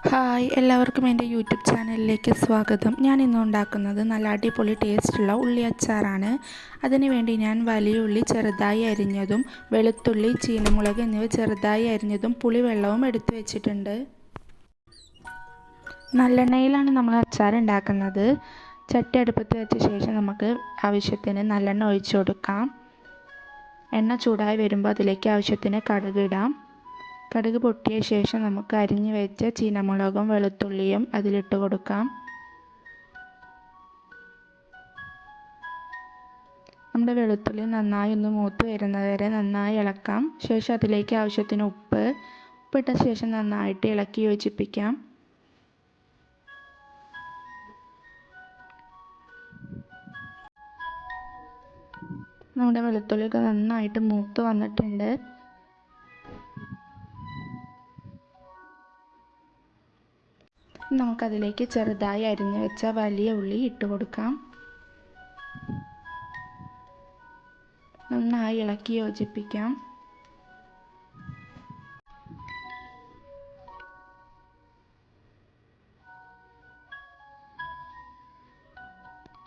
Hi, എല്ലാവർക്കും എൻ്റെ YouTube ചാനലിലേക്ക് സ്വാഗതം. ഞാൻ ഇന്ന് ഉണ്ടാക്കുന്നത് നല്ല അടിപൊളി ടേസ്റ്റുള്ള ഉള്ളി അച്ചാറാണ്. അതിനുവേണ്ടി ഞാൻ വലിയ ഉള്ളി ചെറുതായി അരിഞ്ഞതും വെളുത്തുള്ളി, ചീനമുളക് എന്നിവ ചെറുതായി അരിഞ്ഞതും പുളിവെള്ളവും എടുത്തു വെച്ചിട്ടുണ്ട്. നല്ലെണ്ണയിലാണ് നമ്മൾ അച്ചാർ ഉണ്ടാക്കുന്നത്. ചട്ടി അടുപ്പത്ത് വെച്ച ശേഷം നമുക്ക് ആവശ്യത്തിന് നല്ലെണ്ണ ഒഴിച്ചു കൊടുക്കാം. എണ്ണ ചൂടായി വരുമ്പോൾ അതിലേക്ക് ആവശ്യത്തിന് കടുക് ഇടാം. കടുക് പൊട്ടിയ ശേഷം നമുക്ക് അരിഞ്ഞു വെച്ച ചീനമുളകും വെളുത്തുള്ളിയും അതിലിട്ട് കൊടുക്കാം. നമ്മുടെ വെളുത്തുള്ളി നന്നായി ഒന്ന് മൂത്ത് വരുന്നതുവരെ നന്നായി ഇളക്കാം. ശേഷം അതിലേക്ക് ആവശ്യത്തിന് ഉപ്പിട്ട ശേഷം നന്നായിട്ട് ഇളക്കി യോജിപ്പിക്കാം. നമ്മുടെ വെളുത്തുള്ളിയൊക്കെ നന്നായിട്ട് മൂത്ത് വന്നിട്ടുണ്ട്. നമുക്കതിലേക്ക് ചെറുതായി അരിഞ്ഞു വെച്ച വലിയ ഉള്ളി ഇട്ട് കൊടുക്കാം. നന്നായി ഇളക്കി യോജിപ്പിക്കാം.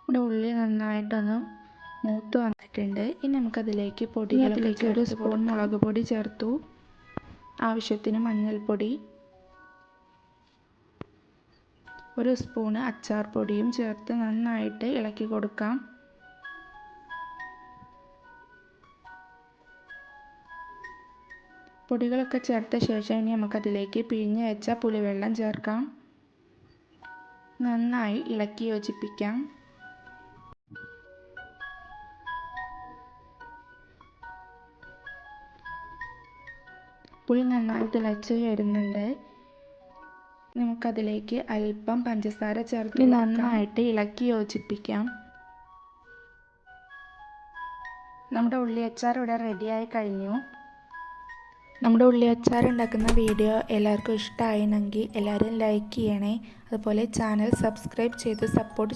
ഇവിടെ ഉള്ളി നന്നായിട്ടൊന്ന് മൂത്ത് വന്നിട്ടുണ്ട്. ഇനി നമുക്കതിലേക്ക് പൊടികളിലേക്ക് ഒരു സ്പൂൺ മുളക് പൊടി ചേർത്തു. ആവശ്യത്തിന് മഞ്ഞൾപ്പൊടി, ഒരു സ്പൂണ് അച്ചാർ പൊടിയും ചേർത്ത് നന്നായിട്ട് ഇളക്കി കൊടുക്കാം. പൊടികളൊക്കെ ചേർത്ത ശേഷം ഇനി നമുക്കതിലേക്ക് പിഴിഞ്ഞ് വെച്ച പുളിവെള്ളം ചേർക്കാം. നന്നായി ഇളക്കി യോജിപ്പിക്കാം. പുളി നന്നായി തിളച്ച് വരുന്നുണ്ട്. നമുക്കതിലേക്ക് അല്പം പഞ്ചസാര ചേർത്ത് നന്നായിട്ട് ഇളക്കി യോജിപ്പിക്കാം. നമ്മുടെ ഉള്ളി അച്ചാർ ഇവിടെ റെഡിയായി കഴിഞ്ഞു. നമ്മുടെ ഉള്ളി അച്ചാർ ഉണ്ടാക്കുന്ന വീഡിയോ എല്ലാവർക്കും ഇഷ്ടമായെങ്കിൽ എല്ലാവരും ലൈക്ക് ചെയ്യണേ. അതുപോലെ ചാനൽ സബ്സ്ക്രൈബ് ചെയ്ത് സപ്പോർട്ട്